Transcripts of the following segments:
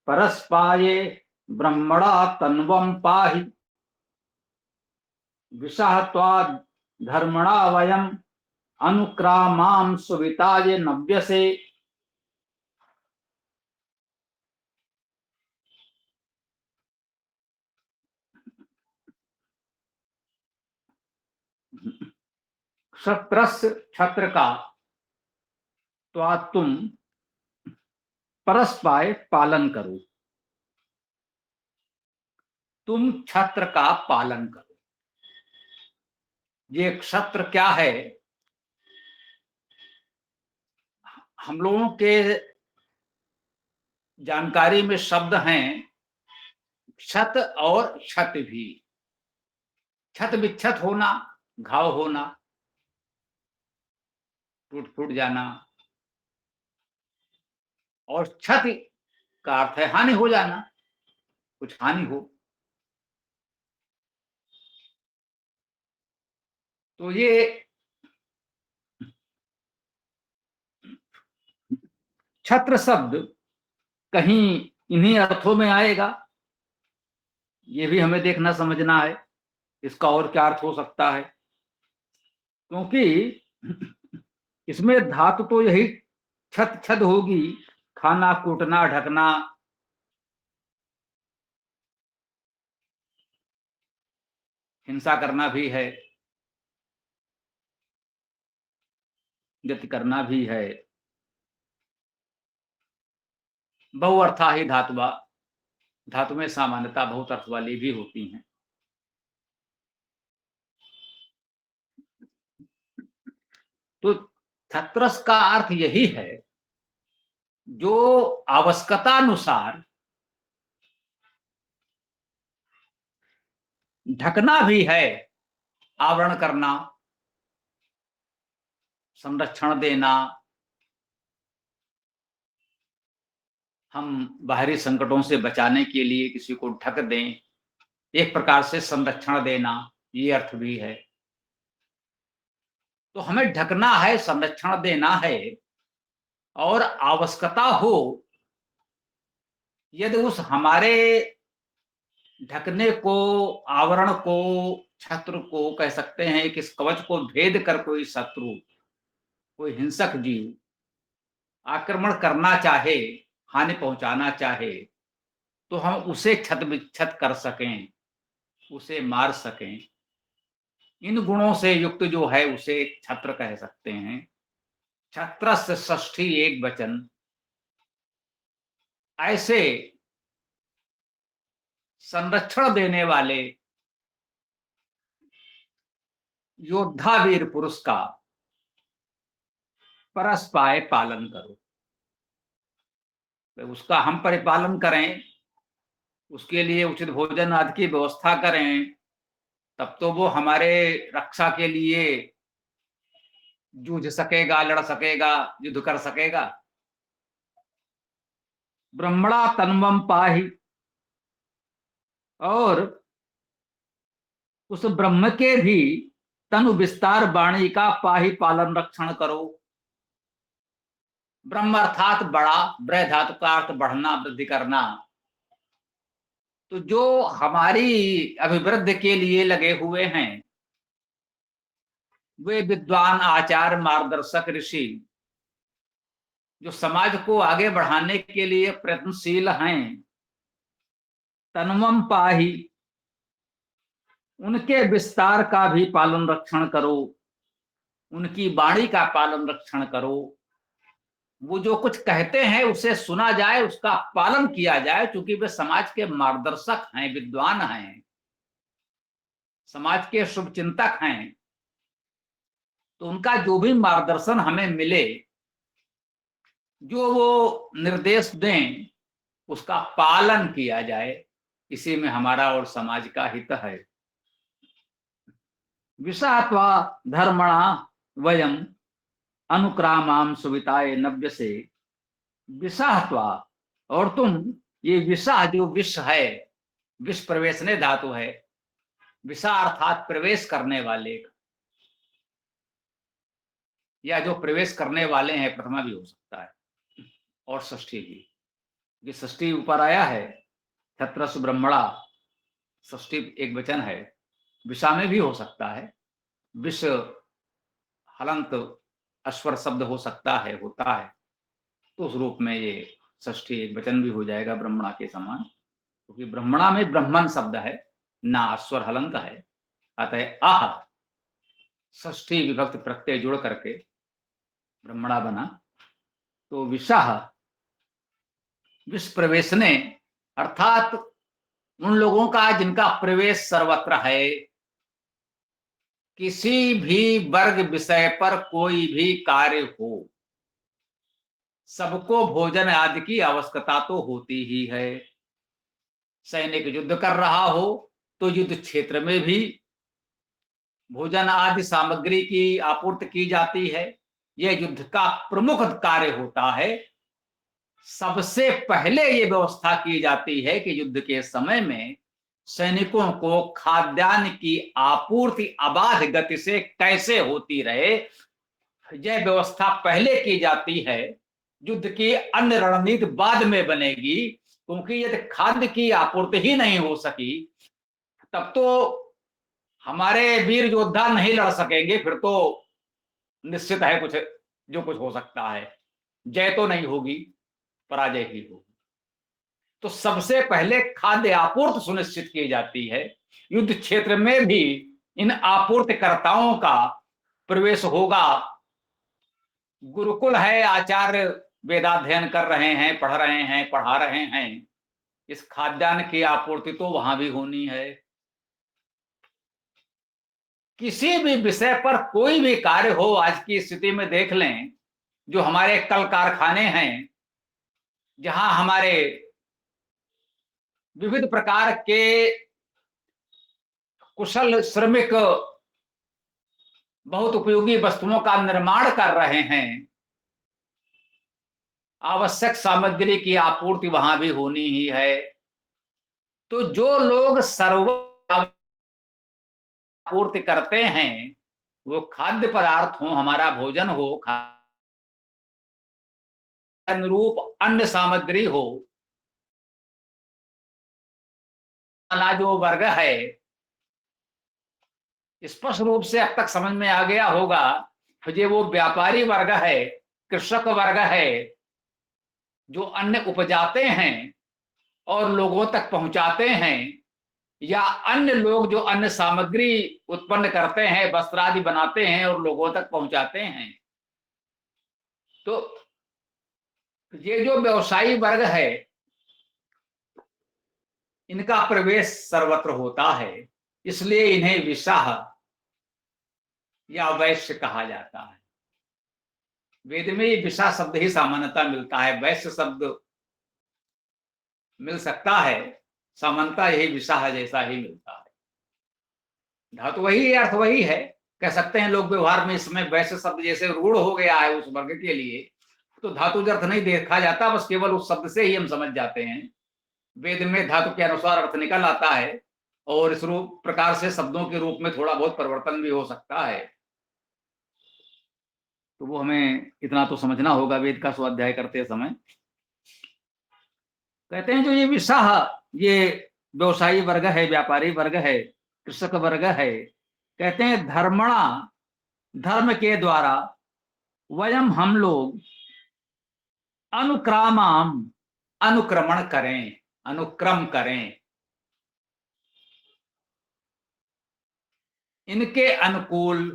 परस्पाये ब्रह्मणा तन्वं पाहि विषहत्वा धर्मणा वयम अनुक्रामां सुविताय नव्यसे। क्षत्रस्य क्षत्र का तो तुम परस्पाय पालन करो, तुम क्षत्र का पालन करो। ये क्षत्र क्या है? हम लोगों के जानकारी में शब्द हैं क्षत और क्षत भी। क्षत विक्षत होना, घाव होना, टूट फूट जाना, और क्षति का अर्थ है हानि हो जाना, कुछ हानि हो। तो ये छत्र शब्द कहीं इन्हीं अर्थों में आएगा, ये भी हमें देखना समझना है। इसका और क्या अर्थ हो सकता है? क्योंकि इसमें धातु तो यही छत छद होगी, खाना, कूटना, ढकना, हिंसा करना भी है, गति करना भी है। बहुअर्था ही धातुवा, धातु में सामान्यता बहुत अर्थ वाली भी होती हैं। तो छत्रस का अर्थ यही है जो आवश्यकतानुसार ढकना भी है, आवरण करना, संरक्षण देना। हम बाहरी संकटों से बचाने के लिए किसी को ढक दें, एक प्रकार से संरक्षण देना, ये अर्थ भी है। तो हमें ढकना है, संरक्षण देना है, और आवश्यकता हो, यदि उस हमारे ढकने को, आवरण को, छत्र को कह सकते हैं कि इस कवच को भेद कर कोई शत्रु, कोई हिंसक जीव आक्रमण करना चाहे, हानि पहुंचाना चाहे, तो हम उसे छत विक्षत कर सकें, उसे मार सकें। इन गुणों से युक्त जो है उसे छत्र कह सकते हैं। छत्रस्य षष्ठी एक वचन। ऐसे संरक्षण देने वाले योद्धा वीर पुरुष का परस्पाय पालन करो। तो उसका हम परिपालन करें, उसके लिए उचित भोजन आदि की व्यवस्था करें, तब तो वो हमारे रक्षा के लिए जूझ सकेगा, लड़ सकेगा, युद्ध कर सकेगा। ब्रह्मणा तन्वम पाहि, और उस ब्रह्म के भी तनु विस्तार वाणी का पाहि पालन रक्षण करो। ब्रह्म अर्थात बड़ा, ब्रह धातु का अर्थ बढ़ना, वृद्धि करना। तो जो हमारी अभिवृद्धि के लिए लगे हुए हैं, वे विद्वान, आचार्य, मार्गदर्शक, ऋषि, जो समाज को आगे बढ़ाने के लिए प्रयत्नशील हैं, तन्वम पाहि, उनके विस्तार का भी पालन रक्षण करो, उनकी वाणी का पालन रक्षण करो। वो जो कुछ कहते हैं उसे सुना जाए, उसका पालन किया जाए, क्योंकि वे समाज के मार्गदर्शक हैं, विद्वान हैं, समाज के शुभ चिंतक हैं। तो उनका जो भी मार्गदर्शन हमें मिले, जो वो निर्देश दें, उसका पालन किया जाए। इसी में हमारा और समाज का हित है। विषात्वा धर्मणा वयम अनुक्रामाम सुविताए नव्य से। विषात्वा, और तुम, ये विषा जो विष है, विष प्रवेशने धातु है, विषा अर्थात प्रवेश करने वाले, या जो प्रवेश करने वाले हैं, प्रथमा भी हो सकता है और षष्ठी भी। ये षष्ठी ऊपर आया है, छत्रस ब्रह्मणा, षष्ठी एक वचन है, विषा में भी हो सकता है, विष हलंत अश्वर शब्द हो सकता है, होता है, तो उस रूप में ये षष्ठी एक वचन भी हो जाएगा ब्रह्मणा के समान, क्योंकि ब्रह्मणा में ब्रह्मन शब्द है, ना अश्वर हलंत है, अतः आह षष्ठी विभक्ति प्रत्यय जुड़ करके ब्रह्मणा बना। तो विषाह विष प्रवेशने, अर्थात उन लोगों का जिनका प्रवेश सर्वत्र है, किसी भी वर्ग विषय पर कोई भी कार्य हो, सबको भोजन आदि की आवश्यकता तो होती ही है। सैनिक युद्ध कर रहा हो तो युद्ध क्षेत्र में भी भोजन आदि सामग्री की आपूर्ति की जाती है, यह युद्ध का प्रमुख कार्य होता है। सबसे पहले ये व्यवस्था की जाती है कि युद्ध के समय में सैनिकों को खाद्यान्न की आपूर्ति अबाध गति से कैसे होती रहे, यह व्यवस्था पहले की जाती है। युद्ध की अन्य रणनीति बाद में बनेगी, क्योंकि यदि खाद्य की आपूर्ति ही नहीं हो सकी तब तो हमारे वीर योद्धा नहीं लड़ सकेंगे, फिर तो निश्चित है कुछ जो कुछ हो सकता है, जय तो नहीं होगी, पराजय ही होगी। तो सबसे पहले खाद्य आपूर्ति सुनिश्चित की जाती है। युद्ध क्षेत्र में भी इन आपूर्तिकर्ताओं का प्रवेश होगा। गुरुकुल है, आचार्य वेदाध्ययन कर रहे हैं, पढ़ रहे हैं, पढ़ा रहे हैं, इस खाद्यान्न की आपूर्ति तो वहां भी होनी है। किसी भी विषय पर कोई भी कार्य हो, आज की स्थिति में देख लें, जो हमारे कल कारखाने हैं, जहां हमारे विविध प्रकार के कुशल श्रमिक बहुत उपयोगी वस्तुओं का निर्माण कर रहे हैं, आवश्यक सामग्री की आपूर्ति वहां भी होनी ही है। तो जो लोग सर्व आपूर्ति करते हैं, वो खाद्य पदार्थ हो, हमारा भोजन हो, अनुरूप अन्य सामग्री हो, वाला जो वर्ग है, स्पष्ट रूप से अब तक समझ में आ गया होगा, ये वो व्यापारी वर्ग है, कृषक वर्ग है, जो अन्न उपजाते हैं और लोगों तक पहुंचाते हैं, या अन्य लोग जो अन्य सामग्री उत्पन्न करते हैं, वस्त्र आदि बनाते हैं और लोगों तक पहुंचाते हैं। तो ये जो व्यवसायी वर्ग है, इनका प्रवेश सर्वत्र होता है, इसलिए इन्हें विषाह या वैश्य कहा जाता है। वेद में विषा शब्द ही सामान्यता मिलता है, वैश्य शब्द मिल सकता है, सामान्यता यही विषाह जैसा ही मिलता है। धातु वही है, अर्थ वही है। कह सकते हैं लोग व्यवहार में इस समय वैश्य शब्द जैसे रूढ़ हो गया है उस वर्ग के लिए, तो धातु अर्थ नहीं देखा जाता, बस केवल उस शब्द से ही हम समझ जाते हैं। वेद में धातु के अनुसार अर्थ निकल आता है, और इस रूप प्रकार से शब्दों के रूप में थोड़ा बहुत परिवर्तन भी हो सकता है। तो वो हमें इतना तो समझना होगा वेद का स्वाध्याय करते समय। कहते हैं जो ये विषाह, ये व्यवसायी वर्ग है, व्यापारी वर्ग है, कृषक वर्ग है, कहते हैं धर्मणा, धर्म के द्वारा, वयम हम लोग, अनुक्रामाम, अनुक्रमण करें, अनुक्रम करें, इनके अनुकूल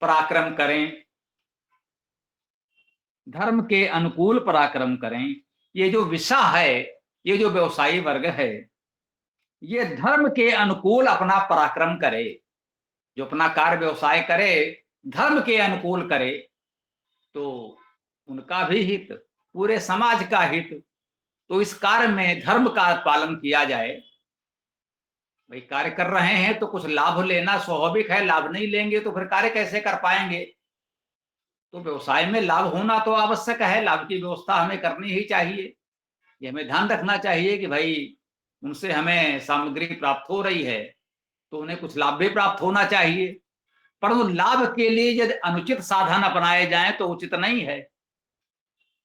पराक्रम करें, धर्म के अनुकूल पराक्रम करें। ये जो विषाह है, ये जो व्यवसायी वर्ग है, ये धर्म के अनुकूल अपना पराक्रम करे, जो अपना कार्य व्यवसाय करे धर्म के अनुकूल करे, तो उनका भी हित, पूरे समाज का हित। तो इस कार्य में धर्म का पालन किया जाए। भाई कार्य कर रहे हैं तो कुछ लाभ लेना स्वाभाविक है, लाभ नहीं लेंगे तो फिर कार्य कैसे कर पाएंगे। तो व्यवसाय में लाभ होना तो आवश्यक है, लाभ की व्यवस्था हमें करनी ही चाहिए। ये हमें ध्यान रखना चाहिए कि भाई उनसे हमें सामग्री प्राप्त हो रही है तो उन्हें कुछ लाभ भी प्राप्त होना चाहिए, परंतु लाभ के लिए यदि अनुचित साधन अपनाए जाएं तो उचित नहीं है,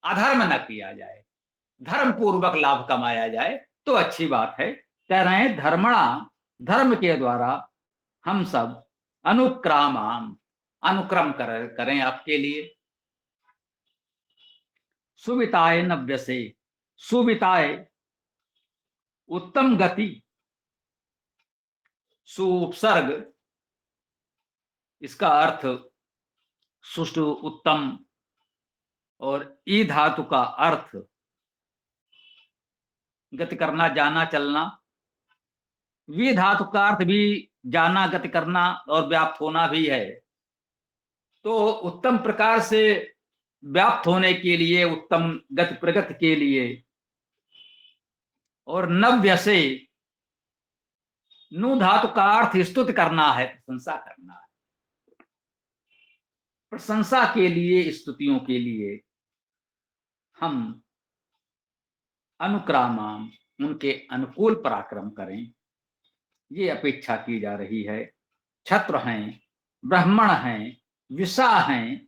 अधर्म न किया जाए। धर्म पूर्वक लाभ कमाया जाए तो अच्छी बात है। कह रहे हैं धर्मणा, धर्म के द्वारा हम सब अनुक्रामाम, अनुक्रम करें आपके लिए। सुविताय नव्य से, सुविताय उत्तम गति, सुपसर्ग इसका अर्थ सुष्टु उत्तम, और ई धातु का अर्थ गति करना, जाना, चलना। वी धातु का अर्थ भी जाना, गति करना और व्याप्त होना भी है। तो उत्तम प्रकार से व्याप्त होने के लिए, उत्तम गति प्रगति के लिए, और नव्य से नु धातु का अर्थ स्तुति करना है, प्रशंसा करना है। प्रशंसा के लिए, स्तुतियों के लिए हम अनुक्रामाम, उनके अनुकूल पराक्रम करें, ये अपेक्षा की जा रही है। छत्र हैं, ब्राह्मण हैं, विषा हैं,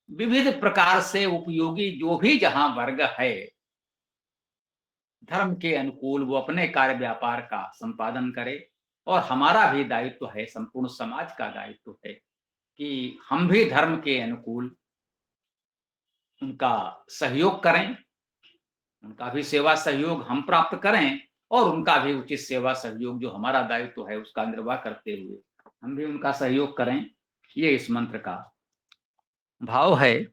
विविध प्रकार से उपयोगी जो भी जहां वर्ग है, धर्म के अनुकूल वो अपने कार्य व्यापार का संपादन करे। और हमारा भी दायित्व है, संपूर्ण समाज का दायित्व है कि हम भी धर्म के अनुकूल उनका सहयोग करें, उनका भी सेवा सहयोग हम प्राप्त करें, और उनका भी उचित सेवा सहयोग जो हमारा दायित्व है उसका निर्वाह करते हुए हम भी उनका सहयोग करें। ये इस मंत्र का भाव है।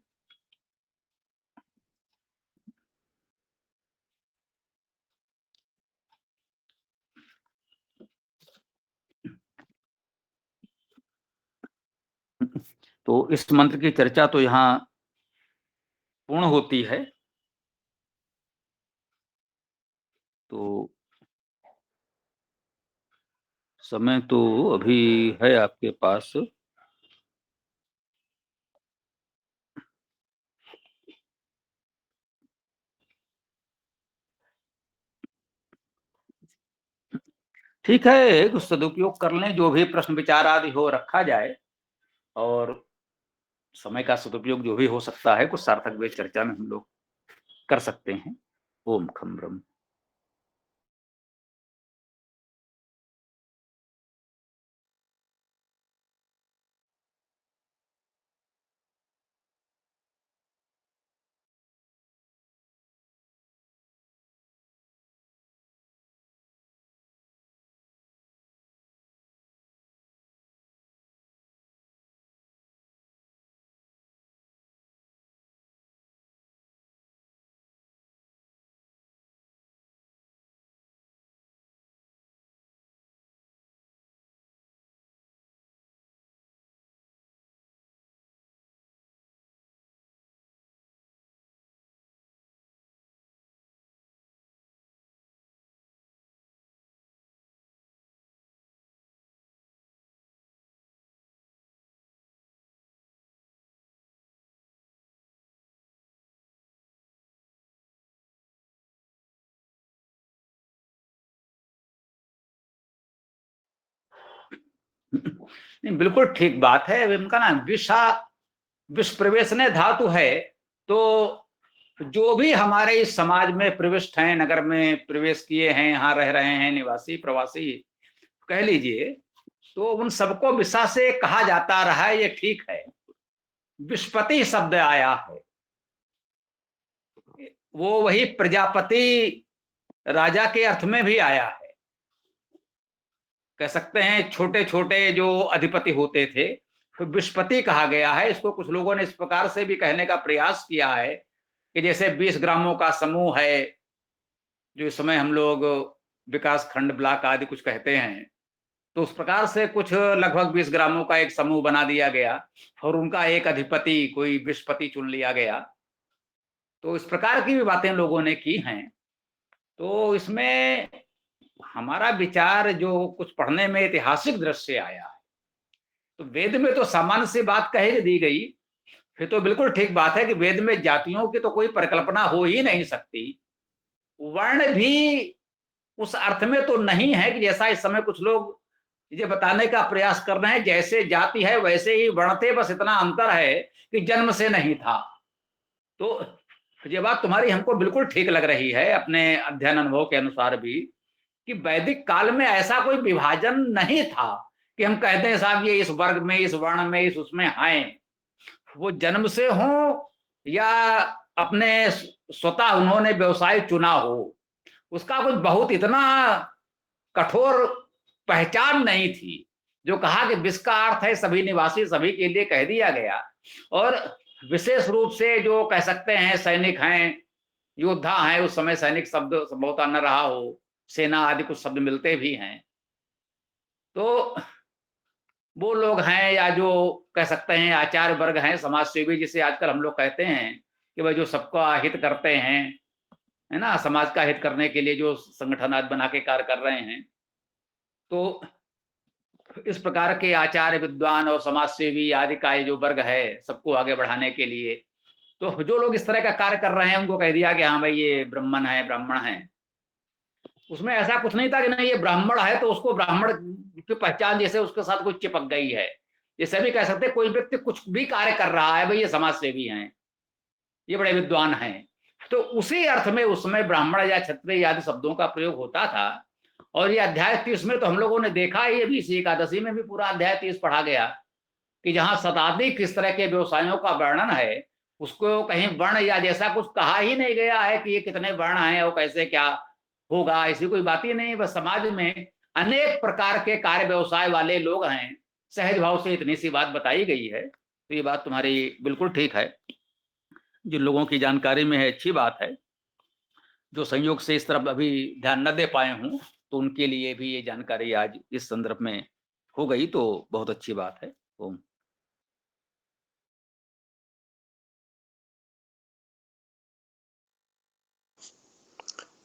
तो इस मंत्र की चर्चा तो यहाँ पूर्ण होती है। तो समय तो अभी है आपके पास। ठीक है, कुछ सदुपयोग कर लें, जो भी प्रश्न विचार आदि हो रखा जाए, और समय का सदुपयोग जो भी हो सकता है कुछ सार्थक वे चर्चा में हम लोग कर सकते हैं। ओम खम ब्रह्म। नहीं, बिल्कुल ठीक बात है। इनका ना विषा, विष प्रवेशने धातु है। तो जो भी हमारे इस समाज में प्रविष्ट हैं, नगर में प्रवेश किए हैं, यहाँ रह रहे हैं, निवासी प्रवासी कह लीजिए, तो उन सबको विषा से कहा जाता रहा है, ये ठीक है। विष्पति शब्द आया है, वो वही प्रजापति राजा के अर्थ में भी आया है। कह सकते हैं छोटे छोटे जो अधिपति होते थे, तो विष्पति कहा गया है। इसको कुछ लोगों ने इस प्रकार से भी कहने का प्रयास किया है कि जैसे 20 ग्रामों का समूह है, जो इस समय हम लोग विकास खंड, ब्लॉक आदि कुछ कहते हैं, तो उस प्रकार से कुछ लगभग 20 ग्रामों का एक समूह बना दिया गया और उनका एक अधिपति कोई विष्पति चुन लिया गया। तो इस प्रकार की भी बातें लोगों ने की हैं। तो इसमें हमारा विचार जो कुछ पढ़ने में ऐतिहासिक दृश्य आया है, तो वेद में तो सामान्य सी बात कही दी गई, फिर तो बिल्कुल ठीक बात है कि वेद में जातियों की तो कोई परिकल्पना हो ही नहीं सकती। वर्ण भी उस अर्थ में तो नहीं है कि जैसा इस समय कुछ लोग ये बताने का प्रयास कर रहे हैं, जैसे जाति है वैसे ही वर्ण थे, बस इतना अंतर है कि जन्म से नहीं था। तो ये बात तुम्हारी हमको बिल्कुल ठीक लग रही है अपने अध्ययन अनुभव के अनुसार भी, कि वैदिक काल में ऐसा कोई विभाजन नहीं था कि हम कहते हैं साहब ये इस वर्ग में, इस वर्ण में, इस उसमें हैं। वो जन्म से हो या अपने स्वतः उन्होंने व्यवसाय चुना हो, उसका कुछ बहुत इतना कठोर पहचान नहीं थी। जो कहा कि विश्व का अर्थ है सभी निवासी, सभी के लिए कह दिया गया। और विशेष रूप से जो कह सकते हैं सैनिक हैं, योद्धा हैं, उस समय सैनिक शब्द संभवतः न रहा हो, सेना आदि कुछ शब्द मिलते भी हैं, तो वो लोग हैं, या जो कह सकते हैं आचार्य वर्ग हैं, समाज सेवी जिसे आजकल हम लोग कहते हैं कि भाई जो सबका हित करते हैं, है ना, समाज का हित करने के लिए जो संगठन आदि बना के कार्य कर रहे हैं, तो इस प्रकार के आचार्य विद्वान और समाज सेवी आदि का ये जो वर्ग है सबको आगे बढ़ाने के लिए, तो जो लोग इस तरह का कार्य कर रहे हैं उनको कह दिया कि हाँ भाई ये ब्राह्मण है, ब्राह्मण है। उसमें ऐसा कुछ नहीं था कि नहीं ये ब्राह्मण है तो उसको ब्राह्मण की पहचान जैसे उसके साथ कुछ चिपक गई है। जैसे भी कह सकते कोई व्यक्ति कुछ भी कार्य कर रहा है, भाई ये समाज सेवी हैं, ये बड़े विद्वान हैं, तो उसी अर्थ में उसमें ब्राह्मण या क्षत्रिय आदि शब्दों का प्रयोग होता था। और ये अध्याय 30 में तो हम लोगों ने देखा, ये भी इसी एकादशी में भी पूरा अध्याय 30 पढ़ा गया कि जहां शताधिक किस तरह के व्यवसायों का वर्णन है, उसको कहीं वर्ण या जैसा कुछ कहा ही नहीं गया है कि ये कितने वर्ण हैं और कैसे क्या होगा, ऐसी कोई बात ही नहीं। बस समाज में अनेक प्रकार के कार्य व्यवसाय वाले लोग हैं, सहज भाव से इतनी सी बात बताई गई है। तो ये बात तुम्हारी बिल्कुल ठीक है, जिन लोगों की जानकारी में है अच्छी बात है, जो संयोग से इस तरफ अभी ध्यान न दे पाए हूं तो उनके लिए भी ये जानकारी आज इस संदर्भ में हो गई तो बहुत अच्छी बात है। ओम।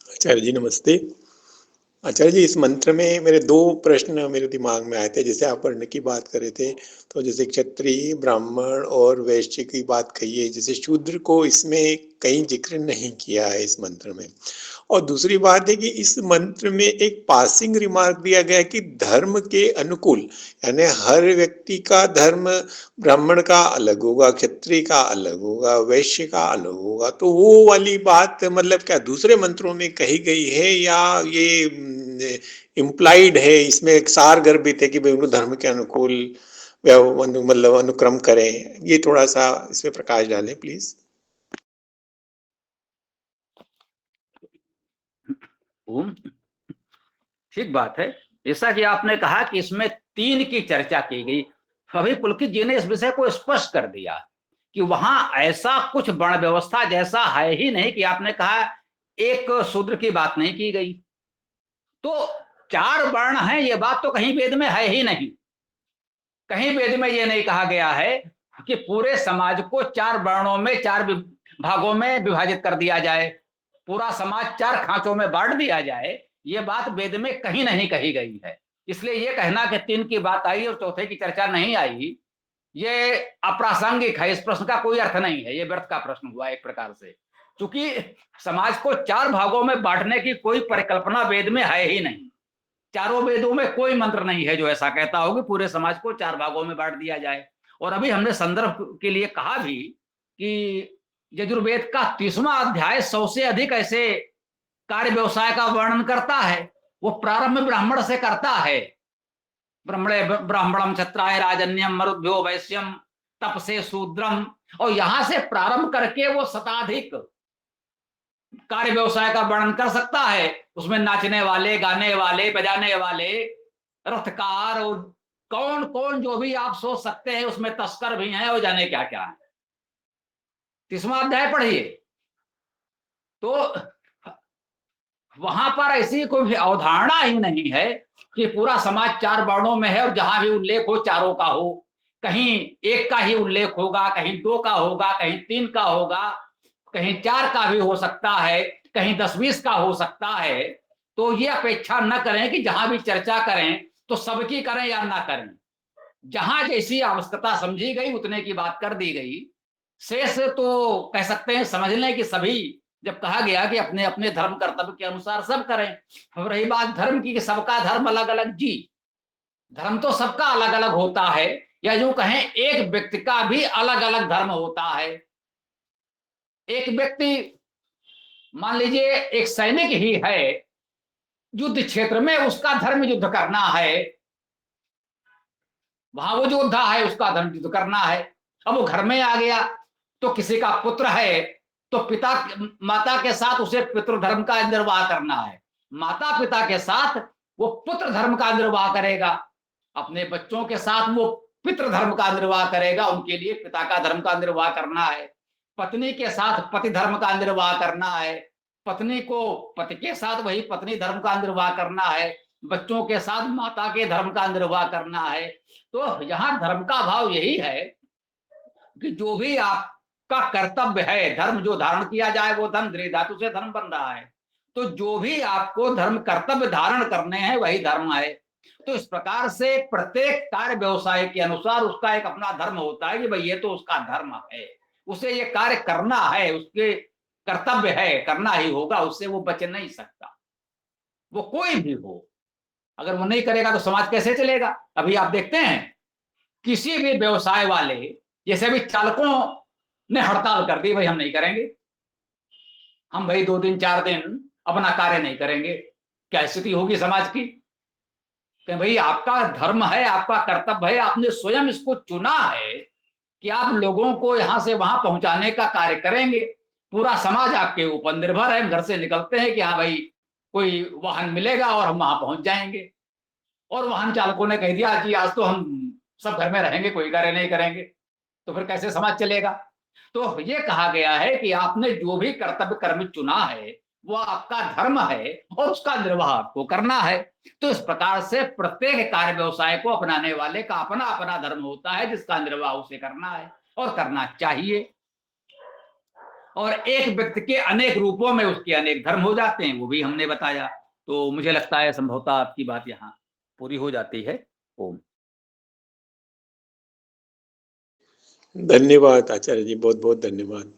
आचार्य जी नमस्ते। आचार्य जी, इस मंत्र में मेरे दो प्रश्न मेरे दिमाग में आए थे। जैसे आप वर्ण की बात कर रहे थे, तो जैसे क्षत्रिय, ब्राह्मण और वैश्य की बात कही है, जैसे शूद्र को इसमें कहीं जिक्र नहीं किया है इस मंत्र में। और दूसरी बात है कि इस मंत्र में एक पासिंग रिमार्क दिया गया है कि धर्म के अनुकूल, यानी हर व्यक्ति का धर्म ब्राह्मण का अलग होगा, क्षत्रिय का अलग होगा, वैश्य का अलग होगा। तो वो वाली बात मतलब क्या दूसरे मंत्रों में कही गई है या ये इम्प्लाइड है, इसमें एक सार गर्भित है कि भाई उनको धर्म के अनुकूल मतलब अनुक्रम करें? ये थोड़ा सा इसमें प्रकाश डालें प्लीज। ओम। ठीक बात है। जैसा कि आपने कहा कि इसमें 3 की चर्चा की गई, अभी पुलकित जी ने इस विषय को स्पष्ट कर दिया कि वहां ऐसा कुछ वर्ण व्यवस्था जैसा है ही नहीं। कि आपने कहा एक शूद्र की बात नहीं की गई, तो 4 वर्ण हैं, ये बात तो कहीं वेद में है ही नहीं। कहीं वेद में ये नहीं कहा गया है कि पूरे समाज को 4 वर्णों में, 4 भागों में विभाजित कर दिया जाए, पूरा समाज 4 खांचों में बांट दिया जाए। ये बात वेद में कहीं नहीं कही गई है। इसलिए ये कहना कि 3 की बात आई और चौथे की चर्चा नहीं आई, ये अप्रासंगिक है। इस प्रश्न का कोई अर्थ नहीं है, ये व्यर्थ का प्रश्न हुआ एक प्रकार से, क्योंकि समाज को 4 भागों में बांटने की कोई परिकल्पना वेद में है ही नहीं। चारों वेदों में कोई मंत्र नहीं है जो ऐसा कहता हो कि पूरे समाज को 4 भागों में बांट दिया जाए। और अभी हमने संदर्भ के लिए कहा भी कि यजुर्वेद का 30वां अध्याय 100 से अधिक ऐसे कार्य व्यवसाय का वर्णन करता है। वो प्रारंभ ब्राह्मण से करता है, ब्राह्मणे ब्राह्मणम क्षत्राय राजन्यम मरुद्भ्यो वैश्यम तप से शूद्रम, और यहां से प्रारंभ करके वो शताधिक कार्य व्यवसाय का वर्णन कर सकता है। उसमें नाचने वाले, गाने वाले, बजाने वाले, रथकार और कौन कौन जो भी आप सोच सकते हैं, उसमें तस्कर भी हैं और जाने क्या क्या है। 30वां अध्याय पढ़िए, तो वहां पर ऐसी कोई अवधारणा ही नहीं है कि पूरा समाज 4 वर्णों में है और जहां भी उल्लेख हो चारों का हो। कहीं 1 का ही उल्लेख होगा, कहीं 2 का होगा, कहीं 3 का होगा, कहीं 4 का भी हो सकता है, कहीं 10-20 का हो सकता है। तो ये अपेक्षा न करें कि जहां भी चर्चा करें तो सबकी करें या ना करें। जहां जैसी आवश्यकता समझी गई उतने की बात कर दी गई। शेष तो कह सकते हैं समझ लें कि सभी, जब कहा गया कि अपने अपने धर्म कर्तव्य के अनुसार सब करें। अब रही बात धर्म की कि सबका धर्म अलग अलग, जी धर्म तो सबका अलग अलग होता है, या यूं कहें एक व्यक्ति का भी अलग अलग धर्म होता है। एक व्यक्ति मान लीजिए एक सैनिक ही है, युद्ध क्षेत्र में उसका धर्म युद्ध करना है, वहां वो योद्धा है, उसका धर्म युद्ध करना है। अब वो घर में आ गया तो किसी का पुत्र है तो पिता माता के साथ उसे पितृ धर्म का निर्वाह करना है, माता पिता के साथ वो पुत्र धर्म का निर्वाह करेगा, अपने बच्चों के साथ वो पितृ धर्म का निर्वाह करेगा, उनके लिए पिता का धर्म का निर्वाह करना है, पत्नी के साथ पति धर्म का निर्वाह करना है, पत्नी को पति के साथ वही पत्नी धर्म का निर्वाह करना है, बच्चों के साथ माता के धर्म का निर्वाह करना है। तो यहाँ धर्म का भाव यही है कि जो भी आपका कर्तव्य है, धर्म जो धारण किया जाए वो धर्म, दृढ़ धातु से धर्म बन रहा है, तो जो भी आपको धर्म कर्तव्य धारण करने हैं वही धर्म है। तो इस प्रकार से प्रत्येक कार्य व्यवसाय के अनुसार उसका एक अपना धर्म होता है कि भाई ये तो उसका धर्म है, उसे ये कार्य करना है, उसके कर्तव्य है, करना ही होगा, उससे वो बच नहीं सकता, वो कोई भी हो। अगर वो नहीं करेगा तो समाज कैसे चलेगा? अभी आप देखते हैं किसी भी व्यवसाय वाले, जैसे भी चालकों ने हड़ताल कर दी, भाई हम नहीं करेंगे, हम भाई 2 दिन 4 दिन अपना कार्य नहीं करेंगे, क्या स्थिति होगी समाज की? कि भाई आपका धर्म है, आपका कर्तव्य है, आपने स्वयं इसको चुना है कि आप लोगों को यहां से वहां पहुंचाने का कार्य करेंगे, पूरा समाज आपके ऊपर निर्भर है। हम घर से निकलते हैं कि हाँ भाई कोई वाहन मिलेगा और हम वहां पहुंच जाएंगे, और वाहन चालकों ने कह दिया कि आज तो हम सब घर में रहेंगे, कोई कार्य नहीं करेंगे, तो फिर कैसे समाज चलेगा? तो ये कहा गया है कि आपने जो भी कर्तव्य कर्म चुना है वो आपका धर्म है और उसका निर्वाह आपको करना है। तो इस प्रकार से प्रत्येक कार्य व्यवसाय को अपनाने वाले का अपना अपना धर्म होता है, जिसका निर्वाह उसे करना है और करना चाहिए। और एक व्यक्ति के अनेक रूपों में उसके अनेक धर्म हो जाते हैं, वो भी हमने बताया। तो मुझे लगता है संभवतः आपकी बात यहाँ पूरी हो जाती है। ओम। धन्यवाद आचार्य जी, बहुत बहुत धन्यवाद।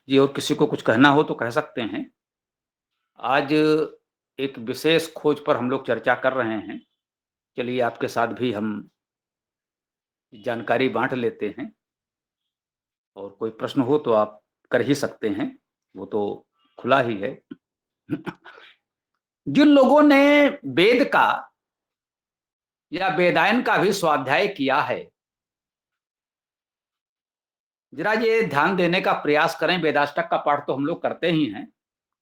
जी, और किसी को कुछ कहना हो तो कह सकते हैं। आज एक विशेष खोज पर हम लोग चर्चा कर रहे हैं। चलिए आपके साथ भी हम जानकारी बांट लेते हैं, और कोई प्रश्न हो तो आप कर ही सकते हैं, वो तो खुला ही है। जिन लोगों ने वेद का या वेदायन का भी स्वाध्याय किया है, जरा ये ध्यान देने का प्रयास करें। वेदाष्टक का पाठ तो हम लोग करते ही हैं।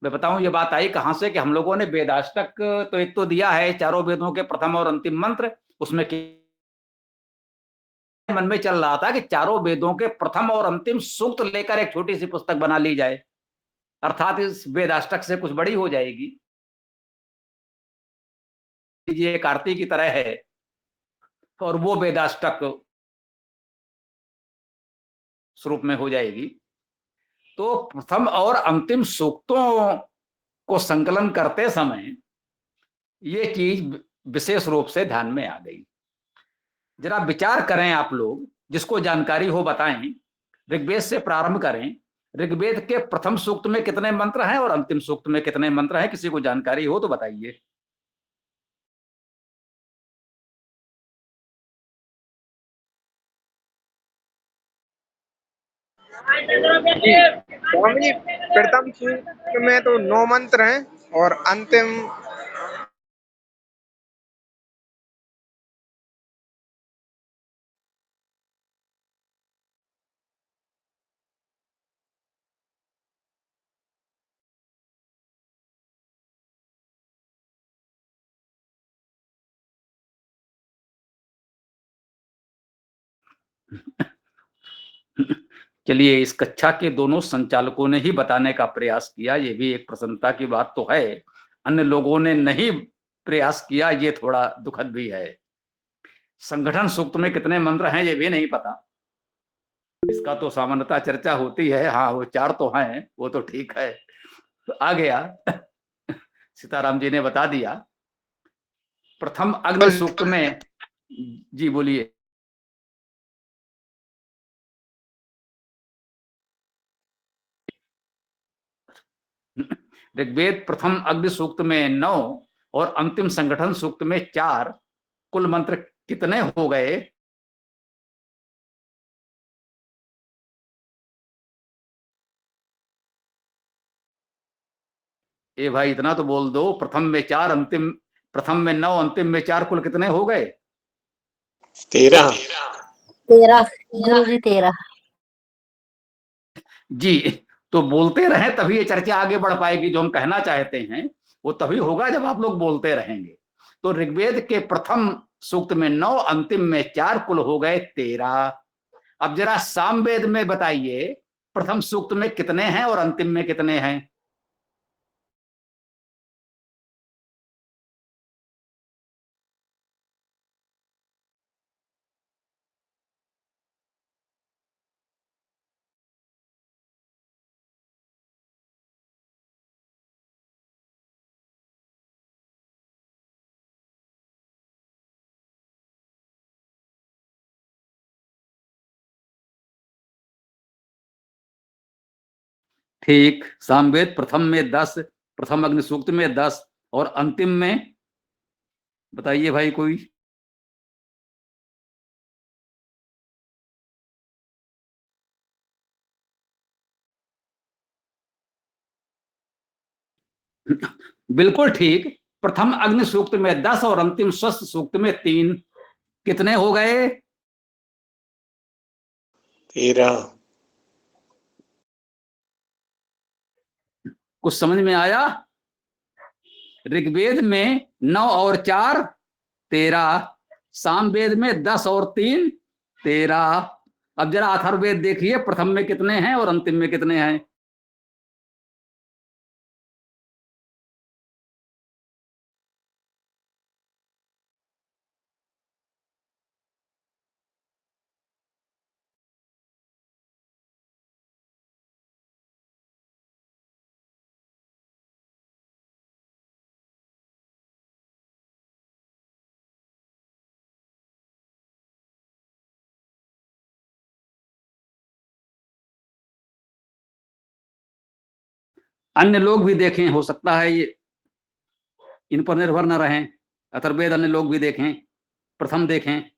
मैं बताऊं ये बात आई कहां से कि हम लोगों ने वेदाष्टक तो एक तो दिया है, चारों वेदों के प्रथम और अंतिम मंत्र, उसमें मन में चल रहा था कि चारों वेदों के प्रथम और अंतिम सूक्त लेकर एक छोटी सी पुस्तक बना ली जाए, अर्थात इस वेदाष्टक से कुछ बड़ी हो जाएगी, ये कार्तिक की तरह है, और वो वेदाष्टक स्वरूप में हो जाएगी। तो प्रथम और अंतिम सूक्तों को संकलन करते समय ये चीज विशेष रूप से ध्यान में आ गई। जरा विचार करें आप लोग, जिसको जानकारी हो बताएं। ऋग्वेद से प्रारंभ करें। ऋग्वेद के प्रथम सूक्त में कितने मंत्र हैं और अंतिम सूक्त में कितने मंत्र हैं? किसी को जानकारी हो तो बताइए। स्वामी जी, प्रथम सूक्त में तो 9 मंत्र हैं और अंतिम चलिए, इस कक्षा के दोनों संचालकों ने ही बताने का प्रयास किया, ये भी एक प्रसन्नता की बात तो है। अन्य लोगों ने नहीं प्रयास किया, ये थोड़ा दुखद भी है। संगठन सूक्त में कितने मंत्र हैं ये भी नहीं पता। इसका तो सामान्यतः चर्चा होती है। हाँ, वो 4 तो हैं, वो तो ठीक है। तो आ गया। सीताराम जी ने बता दिया। प्रथम अग्नि सूक्त में, जी बोलिए। ऋग्वेद प्रथम अग्नि सूक्त में 9 और अंतिम संगठन सूक्त में 4, कुल मंत्र कितने हो गए? ए भाई, इतना तो बोल दो। प्रथम में 4, अंतिम, प्रथम में 9, अंतिम में 4, कुल कितने हो गए? 13। 13 गुरु जी, 13। जी, तो बोलते रहें तभी ये चर्चा आगे बढ़ पाएगी। जो हम कहना चाहते हैं वो तभी होगा जब आप लोग बोलते रहेंगे। तो ऋग्वेद के प्रथम सूक्त में 9, अंतिम में 4, कुल हो गए 13। अब जरा सामवेद में बताइए, प्रथम सूक्त में कितने हैं और अंतिम में कितने हैं? ठीक, सामवेद प्रथम में 10, प्रथम अग्नि सूक्त में 10 और अंतिम में बताइए भाई कोई। बिल्कुल ठीक। प्रथम अग्नि सूक्त में 10 और अंतिम स्वस्थ सूक्त में 3, कितने हो गए? 13। कुछ समझ में आया? ऋग्वेद में 9 और 4 13, सामवेद में 10 और 3 13। अब जरा अथर्ववेद देखिए, प्रथम में कितने हैं और अंतिम में कितने हैं? अन्य लोग भी देखें, हो सकता है ये इन पर निर्भर न रहें। अथर्ववेद अन्य लोग भी देखें, प्रथम देखें।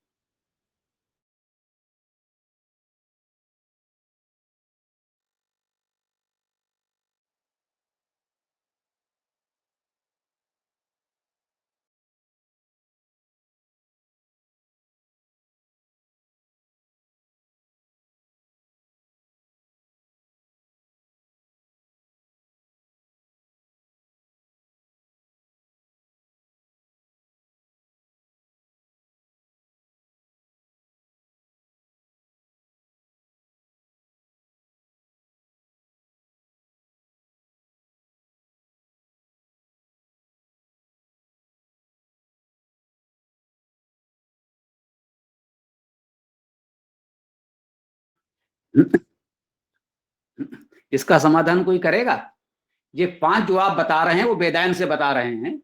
इसका समाधान कोई करेगा? ये 5 जो आप बता रहे हैं वो वेदायन से बता रहे हैं,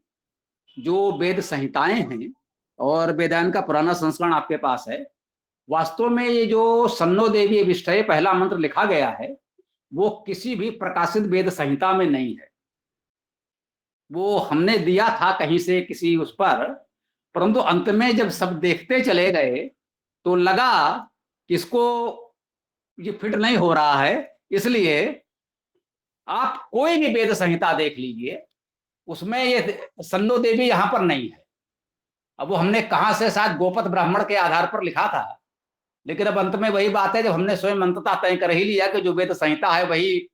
जो वेद संहिताएं हैं, और वेदायन का पुराना संस्करण आपके पास है। वास्तव में ये जो सन्नो देवी विष्ठये पहला मंत्र लिखा गया है, वो किसी भी प्रकाशित वेद संहिता में नहीं है। वो हमने दिया था कहीं से किसी उस पर, परंतु अंत में जब सब देखते चले गए तो लगा कि इसको ये फिट नहीं हो रहा है, इसलिए आप कोई भी वेद संहिता देख लीजिए, उसमें ये सन्नो देवी यहां पर नहीं है। अब वो हमने कहां से, शायद गोपत ब्राह्मण के आधार पर लिखा था, लेकिन अब अंत में वही बात है, जब हमने स्वयं अंततः तय कर ही लिया कि जो वेद संहिता है वही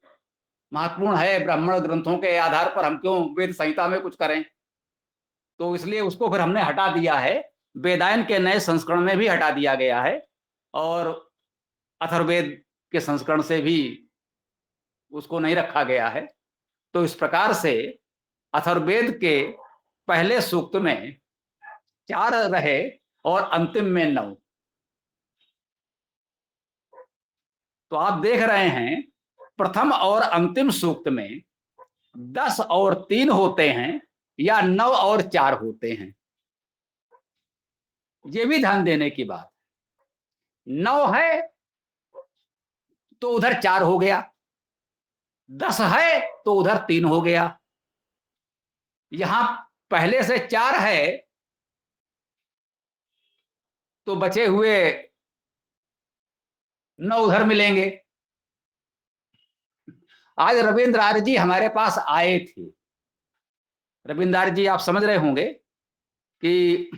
महत्वपूर्ण है, ब्राह्मण ग्रंथों के आधार पर हम क्यों वेद संहिता में कुछ करें, तो इसलिए उसको फिर हमने हटा दिया है। वेदायन के नए संस्करण में भी हटा दिया गया है, और अथर्ववेद के संस्करण से भी उसको नहीं रखा गया है। तो इस प्रकार से अथर्ववेद के पहले सूक्त में 4 रहे और अंतिम में 9। तो आप देख रहे हैं प्रथम और अंतिम सूक्त में 10 और 3 होते हैं या 9 और 4 होते हैं। ये भी ध्यान देने की बात। 9 है तो उधर 4 हो गया, 10 है तो उधर 3 हो गया। यहां पहले से 4 है तो बचे हुए 9 उधर मिलेंगे। आज रविंद्र आर्य जी हमारे पास आए थे। रविंद्र आर्य जी आप समझ रहे होंगे कि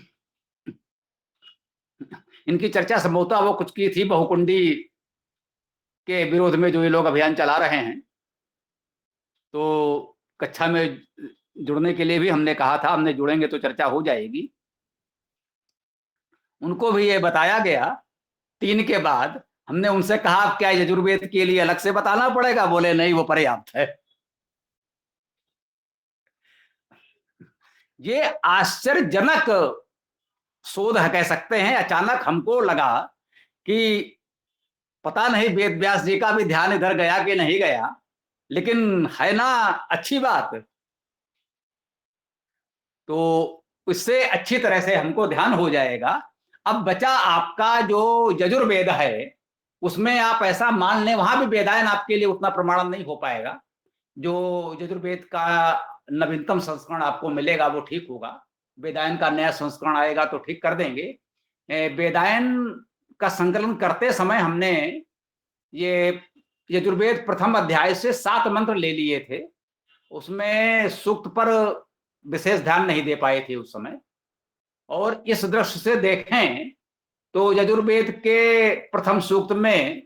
इनकी चर्चा संभवतः वो कुछ की थी बहुकुंडी के विरोध में, जो ये लोग अभियान चला रहे हैं। तो कक्षा में जुड़ने के लिए भी हमने कहा था, हमने जुड़ेंगे तो चर्चा हो जाएगी। उनको भी ये बताया गया 3 के बाद। हमने उनसे कहा क्या यजुर्वेद के लिए अलग से बताना पड़ेगा? बोले नहीं, वो पर्याप्त है। ये आश्चर्यजनक शोध कह सकते हैं। अचानक हमको लगा कि पता नहीं वेद व्यास जी का भी ध्यान इधर गया कि नहीं गया, लेकिन है ना अच्छी बात। तो इससे अच्छी तरह से हमको ध्यान हो जाएगा। अब बचा आपका जो यजुर्वेद है, उसमें आप ऐसा मान लें, वहां भी वेदायन आपके लिए उतना प्रमाणन नहीं हो पाएगा। जो यजुर्वेद का नवीनतम संस्करण आपको मिलेगा वो ठीक होगा। वेदायन का नया संस्करण आएगा तो ठीक कर देंगे। वेदायन का संकलन करते समय हमने ये यजुर्वेद प्रथम अध्याय से 7 मंत्र ले लिए थे। उसमें सूक्त पर विशेष ध्यान नहीं दे पाए थे उस समय। और इस दृष्टि से देखें तो यजुर्वेद के प्रथम सूक्त में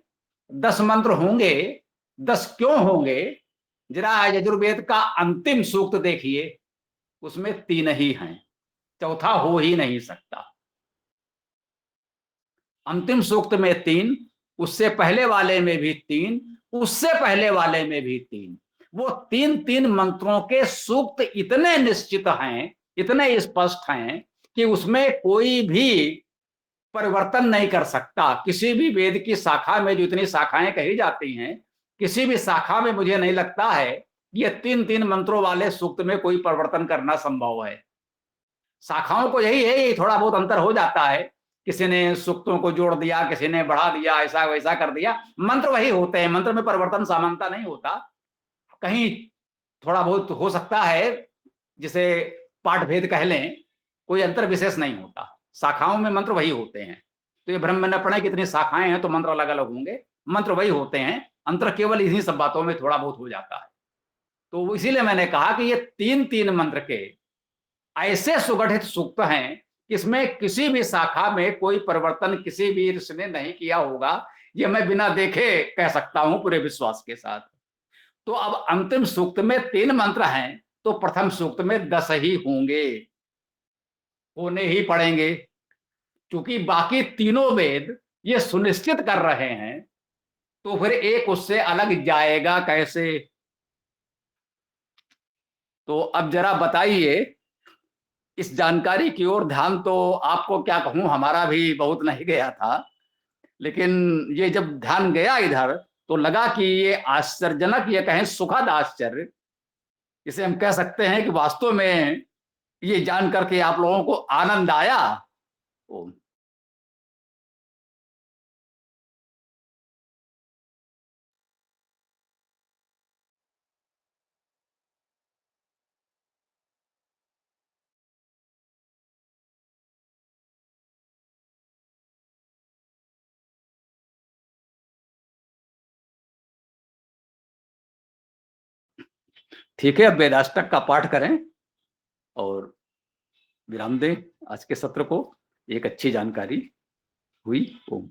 10 मंत्र होंगे। 10 क्यों होंगे? जरा यजुर्वेद का अंतिम सूक्त देखिए, उसमें 3 ही हैं, चौथा हो ही नहीं सकता। अंतिम सूक्त में 3, उससे पहले वाले में भी 3, उससे पहले वाले में भी 3। वो 3 मंत्रों के सूक्त इतने निश्चित हैं, इतने स्पष्ट हैं कि उसमें कोई भी परिवर्तन नहीं कर सकता। किसी भी वेद की शाखा में जो इतनी शाखाएं कही जाती हैं, किसी भी शाखा में मुझे नहीं लगता है ये 3 मंत्रों वाले सूक्त में कोई परिवर्तन करना संभव है। शाखाओं को यही है, थोड़ा बहुत अंतर हो जाता है, किसी ने सूक्तों को जोड़ दिया, किसी ने बढ़ा दिया, ऐसा वैसा कर दिया। मंत्र वही होते हैं, मंत्र में परिवर्तन सामान्यता नहीं होता। कहीं थोड़ा बहुत हो सकता है, जिसे पाठ भेद कह लें, कोई अंतर विशेष नहीं होता। शाखाओं में मंत्र वही होते हैं। तो ये भ्रम में न पड़े कितनी शाखाएं हैं तो मंत्र अलग अलग होंगे, मंत्र वही होते हैं। अंतर केवल इन्हीं सब बातों में थोड़ा बहुत हो जाता है। तो इसीलिए मैंने कहा कि ये 3 मंत्र के ऐसे सुगठित सूक्त हैं, इसमें किसी भी शाखा में कोई परिवर्तन किसी भी ऋषि ने नहीं किया होगा। ये मैं बिना देखे कह सकता हूं पूरे विश्वास के साथ। तो अब अंतिम सूक्त में 3 मंत्र हैं, तो प्रथम सूक्त में 10 ही होंगे, होने ही पड़ेंगे। क्योंकि बाकी तीनों वेद ये सुनिश्चित कर रहे हैं, तो फिर एक उससे अलग जाएगा कैसे? तो अब जरा बताइए, इस जानकारी की ओर ध्यान तो आपको क्या कहूं, हमारा भी बहुत नहीं गया था, लेकिन ये जब ध्यान गया इधर तो लगा कि ये आश्चर्यजनक, ये कहें सुखद आश्चर्य, इसे हम कह सकते हैं कि वास्तव में ये जान करके आप लोगों को आनंद आया। ठीक है, अब वेदाष्टक का पाठ करें और विराम दें आज के सत्र को। एक अच्छी जानकारी हुई। ओम।